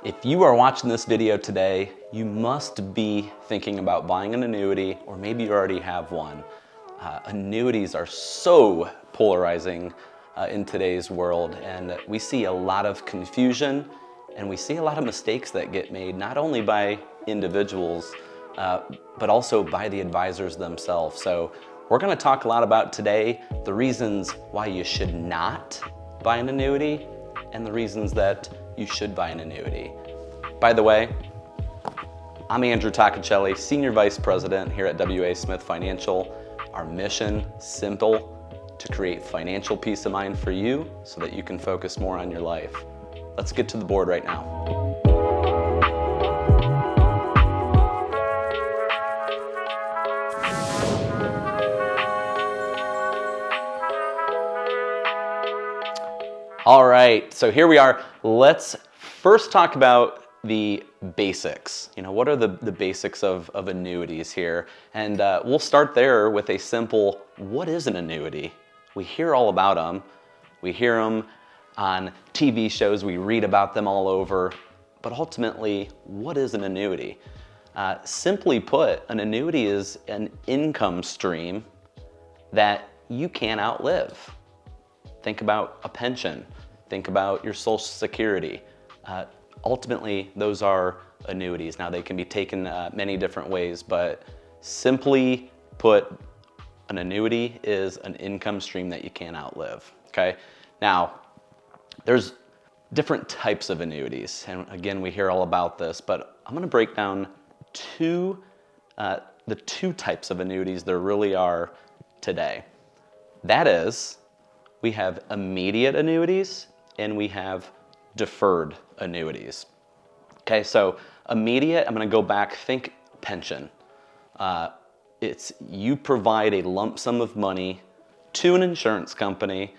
If you are watching this video today, you must be thinking about buying an annuity, or maybe you already have one. Annuities are so polarizing in today's world, and we see a lot of confusion and we see a lot of mistakes that get made, not only by individuals, but also by the advisors themselves. So we're going to talk a lot about today the reasons why you should not buy an annuity and the reasons that you should buy an annuity. By the way, I'm Andrew Toccaceli, Senior Vice President here at W.A. Smith Financial. Our mission, simple, to create financial peace of mind for you so that you can focus more on your life. Let's get to the board right now. All right, so here we are. Let's first talk about the basics. What are the basics of annuities here? And we'll start there with a simple, what is an annuity? We hear all about them. We hear them on TV shows. We read about them all over. But ultimately, what is an annuity? Simply put, an annuity is an income stream that you can't outlive. Think about a pension. Think about your Social Security. Ultimately, those are annuities. Now, they can be taken many different ways, but simply put, an annuity is an income stream that you can't outlive, okay? Now, there's different types of annuities, and again, we hear all about this, but I'm gonna break down the two types of annuities there really are today. That is, we have immediate annuities and we have deferred annuities. Okay, so immediate, I'm gonna go back, think pension. It's you provide a lump sum of money to an insurance company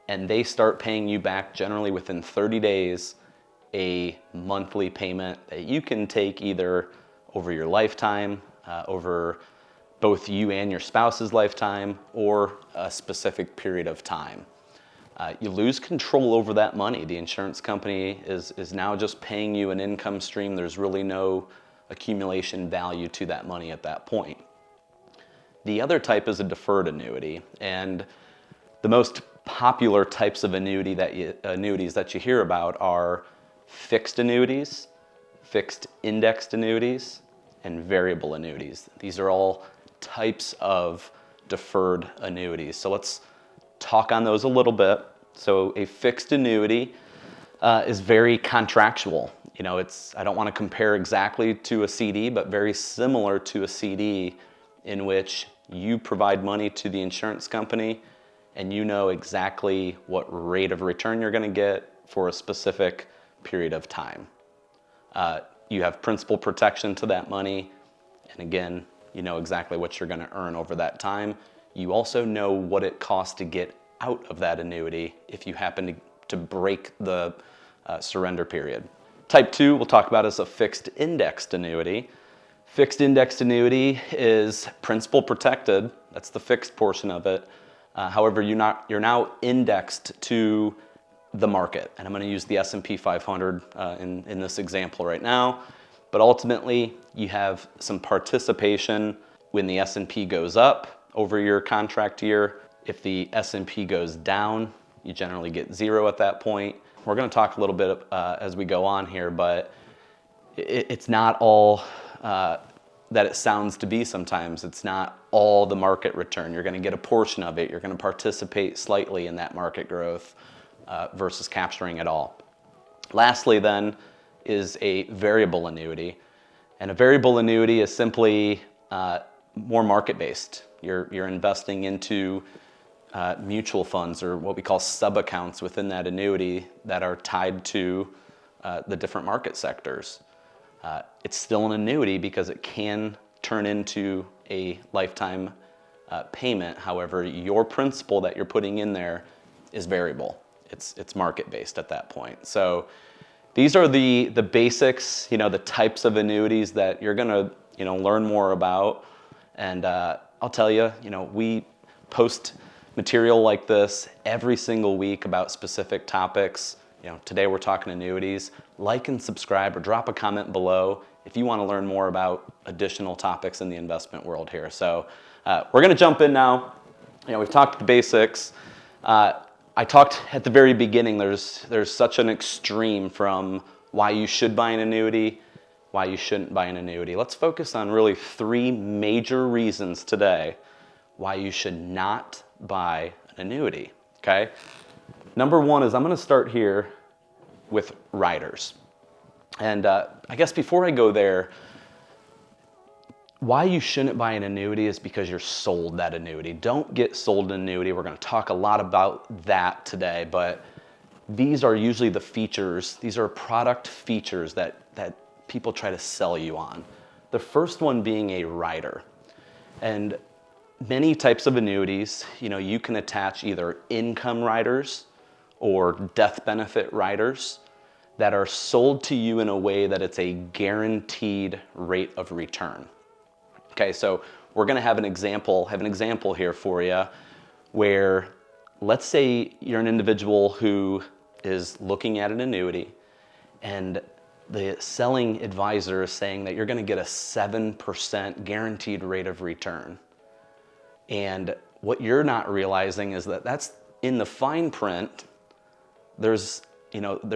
and they start paying you back generally within 30 days a monthly payment that you can take either over your lifetime, over both you and your spouse's lifetime, or a specific period of time. You lose control over that money. The insurance company is now just paying you an income stream. There's really no accumulation value to that money at that point. The other type is a deferred annuity, and the most popular types of annuities that you hear about are fixed annuities, fixed indexed annuities, and variable annuities. These are all types of deferred annuities. So let's talk on those a little bit. So a fixed annuity is very contractual. I don't want to compare exactly to a CD, but very similar to a CD in which you provide money to the insurance company and you know exactly what rate of return you're going to get for a specific period of time. You have principal protection to that money, and again, you know exactly what you're going to earn over that time. You also know what it costs to get out of that annuity if you happen to break the surrender period. Type 2 we'll talk about is a fixed indexed annuity. Fixed indexed annuity is principal protected. That's the fixed portion of it. However, you're now indexed to the market, and I'm going to use the S&P 500 in this example right now. But ultimately, you have some participation when the S&P goes up over your contract year. If the S&P goes down, you generally get zero at that point. We're going to talk a little bit as we go on here, but it's not all that it sounds to be sometimes. It's not all the market return. You're going to get a portion of it. You're going to participate slightly in that market growth versus capturing it all. Lastly then is a variable annuity. And a variable annuity is simply more market-based. You're investing into mutual funds, or what we call sub-accounts within that annuity that are tied to the different market sectors. It's still an annuity because it can turn into a lifetime payment. However, your principal that you're putting in there is variable. It's market-based at that point. So these are the basics, the types of annuities that you're gonna learn more about. And I'll tell you, we post material like this every single week about specific topics. Today we're talking annuities. Like and subscribe or drop a comment below if you want to learn more about additional topics in the investment world here. So we're going to jump in now. We've talked the basics. I talked at the very beginning, there's such an extreme from why you should buy an annuity, why you shouldn't buy an annuity. Let's focus on really 3 major reasons today why you should not buy an annuity, okay? Number 1 is I'm going to start here with riders. And I guess before I go there, why you shouldn't buy an annuity is because you're sold that annuity. Don't get sold an annuity. We're going to talk a lot about that today, but these are usually the features. These are product features that people try to sell you on. The first one being a rider. And many types of annuities, you can attach either income riders or death benefit riders that are sold to you in a way that it's a guaranteed rate of return. Okay, so we're going to have an example here for you where, let's say you're an individual who is looking at an annuity and the selling advisor is saying that you're going to get a 7% guaranteed rate of return. And what you're not realizing is that that's in the fine print. There's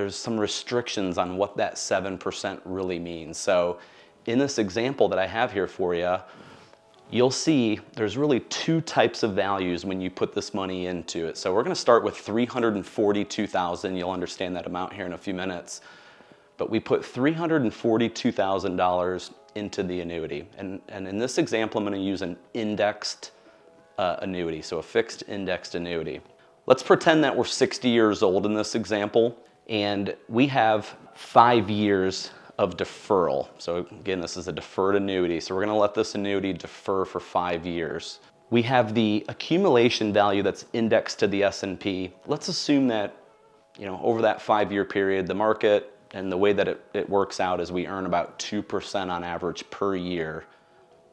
some restrictions on what that 7% really means. So in this example that I have here for you, you'll see there's really 2 types of values when you put this money into it. So we're going to start with $342,000. You'll understand that amount here in a few minutes. But we put $342,000 into the annuity. And in this example, I'm going to use an indexed annuity, so a fixed indexed annuity. Let's pretend that we're 60 years old in this example, and we have 5 years of deferral. So again, this is a deferred annuity. So we're going to let this annuity defer for 5 years. We have the accumulation value that's indexed to the S&P. Let's assume that, over that 5-year period, the market and the way that it works out is we earn about 2% on average per year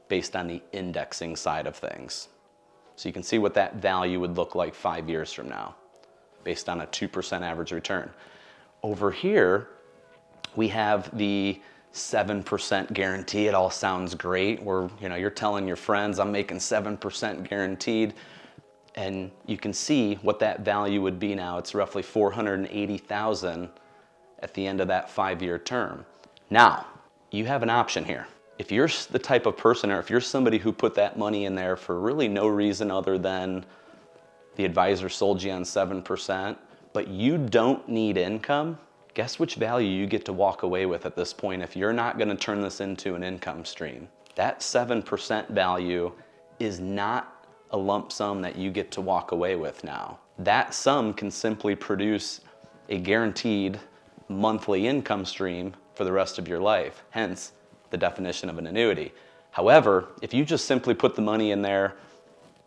based on the indexing side of things. So you can see what that value would look like 5 years from now based on a 2% average return. Over here, we have the 7% guarantee. It all sounds great. You're telling your friends, I'm making 7% guaranteed. And you can see what that value would be now. It's roughly $480,000 at the end of that 5-year term. Now, you have an option here. If you're the type of person, or if you're somebody who put that money in there for really no reason other than the advisor sold you on 7%, but you don't need income, guess which value you get to walk away with at this point if you're not going to turn this into an income stream. That 7% value is not a lump sum that you get to walk away with now. That sum can simply produce a guaranteed monthly income stream for the rest of your life, hence the definition of an annuity. However, if you just simply put the money in there,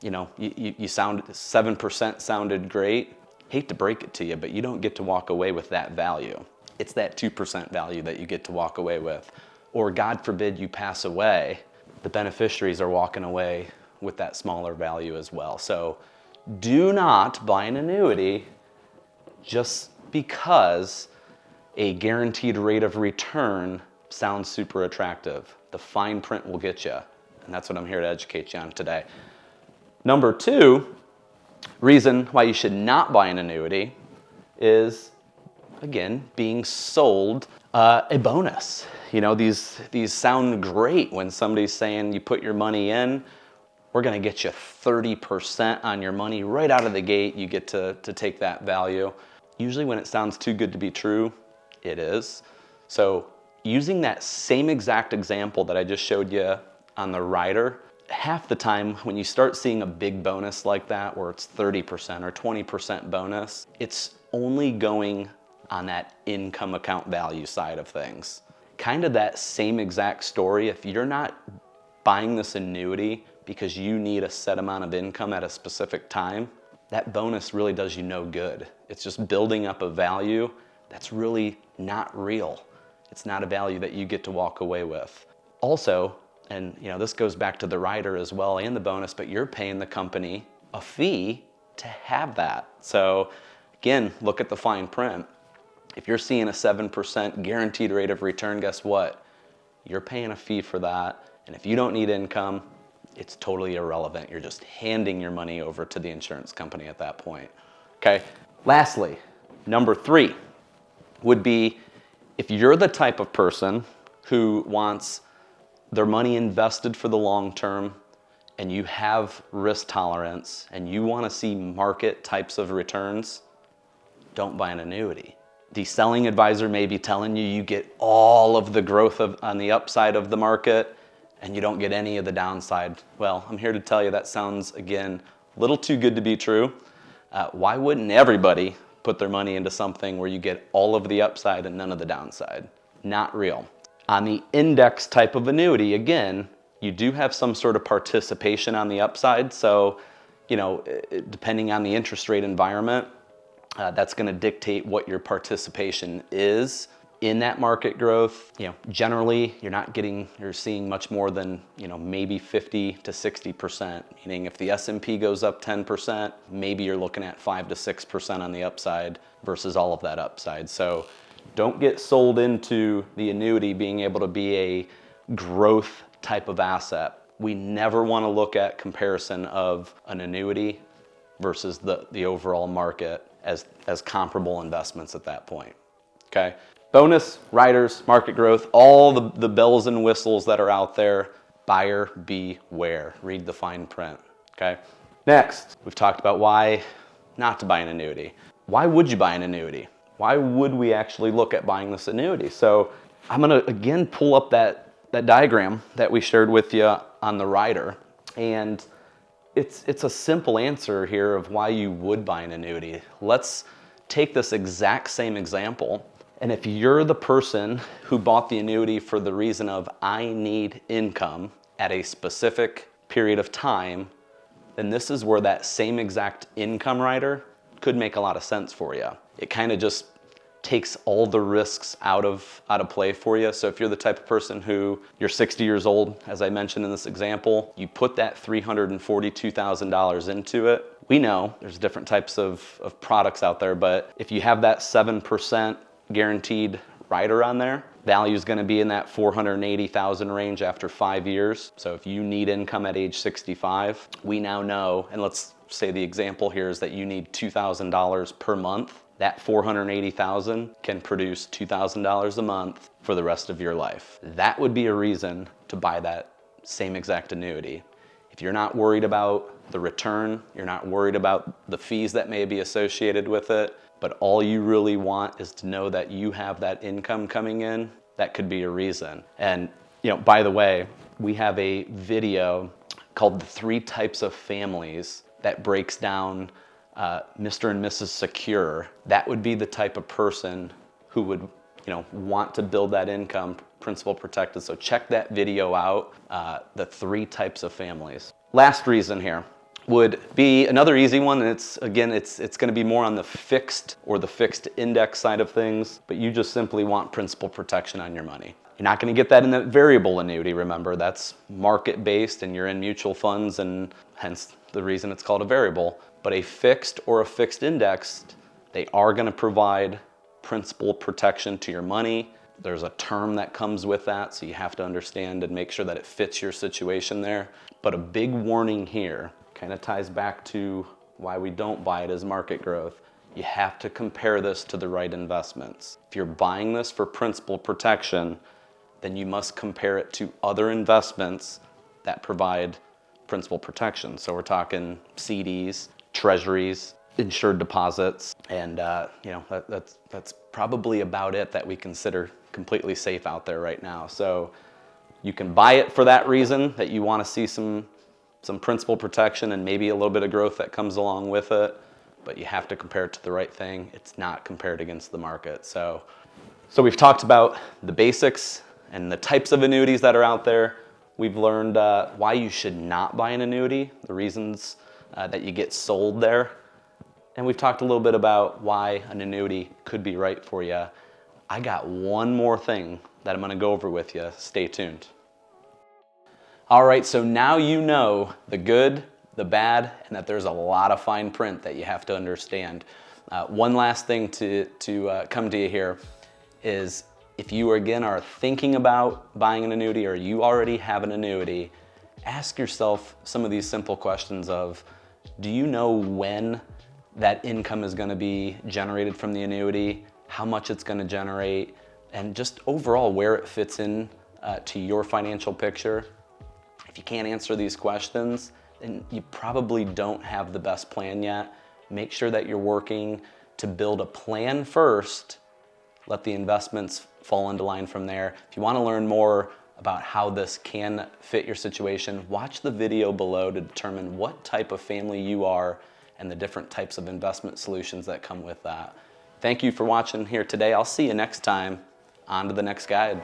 you 7% sounded great. Hate to break it to you, but you don't get to walk away with that value. It's that 2% value that you get to walk away with. Or God forbid you pass away, the beneficiaries are walking away with that smaller value as well. So do not buy an annuity just because a guaranteed rate of return sounds super attractive. The fine print will get you, and that's what I'm here to educate you on today. Number 2 reason why you should not buy an annuity is, again, being sold a bonus. These sound great when somebody's saying you put your money in, we're going to get you 30% on your money right out of the gate. You get to take that value. Usually when it sounds too good to be true, it is. So using that same exact example that I just showed you on the rider, half the time when you start seeing a big bonus like that, where it's 30% or 20% bonus, it's only going on that income account value side of things. Kind of that same exact story. If you're not buying this annuity because you need a set amount of income at a specific time, that bonus really does you no good. It's just building up a value that's really not real. It's not a value that you get to walk away with. Also, and this goes back to the rider as well and the bonus, but you're paying the company a fee to have that. So again, look at the fine print. If you're seeing a 7% guaranteed rate of return, guess what? You're paying a fee for that. And if you don't need income, it's totally irrelevant. You're just handing your money over to the insurance company at that point. Okay? Lastly, number 3 would be if you're the type of person who wants their money invested for the long term and you have risk tolerance and you want to see market types of returns, don't buy an annuity. The selling advisor may be telling you you get all of the growth on the upside of the market and you don't get any of the downside. Well, I'm here to tell you that sounds, again, a little too good to be true. Why wouldn't everybody put their money into something where you get all of the upside and none of the downside? Not real. On the index type of annuity, again, you do have some sort of participation on the upside. So, depending on the interest rate environment, that's going to dictate what your participation is in that market growth. Generally, you're seeing much more than, maybe 50 to 60%. Meaning if the S&P goes up 10%, maybe you're looking at 5 to 6% on the upside versus all of that upside. So don't get sold into the annuity being able to be a growth type of asset. We never want to look at comparison of an annuity versus the overall market as comparable investments at that point. Okay? Bonus, riders, market growth, all the bells and whistles that are out there, buyer beware. Read the fine print. Okay? Next, we've talked about why not to buy an annuity. Why would you buy an annuity? Why would we actually look at buying this annuity? So I'm going to again pull up that diagram that we shared with you on the rider. And it's a simple answer here of why you would buy an annuity. Let's take this exact same example. And if you're the person who bought the annuity for the reason of I need income at a specific period of time, then this is where that same exact income rider could make a lot of sense for you. It kind of just takes all the risks out of play for you. So if you're the type of person who you're 60 years old, as I mentioned in this example, you put that $342,000 into it. We know there's different types of products out there, but if you have that 7% guaranteed rider on there, value is going to be in that $480,000 range after 5 years. So if you need income at age 65, we now know, and let's say the example here is that you need $2,000 per month. That $480,000 can produce $2,000 a month for the rest of your life. That would be a reason to buy that same exact annuity. If you're not worried about the return, you're not worried about the fees that may be associated with it, but all you really want is to know that you have that income coming in, that could be a reason. And, by the way, we have a video called The 3 Types of Families that breaks down Mr. and Mrs. Secure. That would be the type of person who would, want to build that income principal protected. So check that video out, The 3 Types of Families. Last reason here would be another easy one, and it's going to be more on the fixed or the fixed index side of things, but you just simply want principal protection on your money. You're not going to get that in the variable annuity, remember. That's market-based and you're in mutual funds, and hence the reason it's called a variable. But a fixed or a fixed indexed, they are going to provide principal protection to your money. There's a term that comes with that, so you have to understand and make sure that it fits your situation there. But a big warning here, kind of ties back to why we don't buy it as market growth. You have to compare this to the right investments. If you're buying this for principal protection, then you must compare it to other investments that provide principal protection. So we're talking CDs, treasuries, insured deposits, and that's probably about it that we consider completely safe out there right now. So you can buy it for that reason, that you want to see some principal protection and maybe a little bit of growth that comes along with it, but you have to compare it to the right thing. It's not compared against the market. So we've talked about the basics and the types of annuities that are out there. We've learned why you should not buy an annuity, the reasons that you get sold there. And we've talked a little bit about why an annuity could be right for you. I got one more thing that I'm going to go over with you. Stay tuned. All right, so now you know the good, the bad, and that there's a lot of fine print that you have to understand. One last thing to come to you here is, if you again are thinking about buying an annuity, or you already have an annuity, ask yourself some of these simple questions of, do you know when that income is going to be generated from the annuity, how much it's going to generate, and just overall where it fits in to your financial picture? If you can't answer these questions, then you probably don't have the best plan yet. Make sure that you're working to build a plan first. Let the investments fall into line from there. If you want to learn more about how this can fit your situation, watch the video below to determine what type of family you are and the different types of investment solutions that come with that. Thank you for watching here today. I'll see you next time. On to the next guide.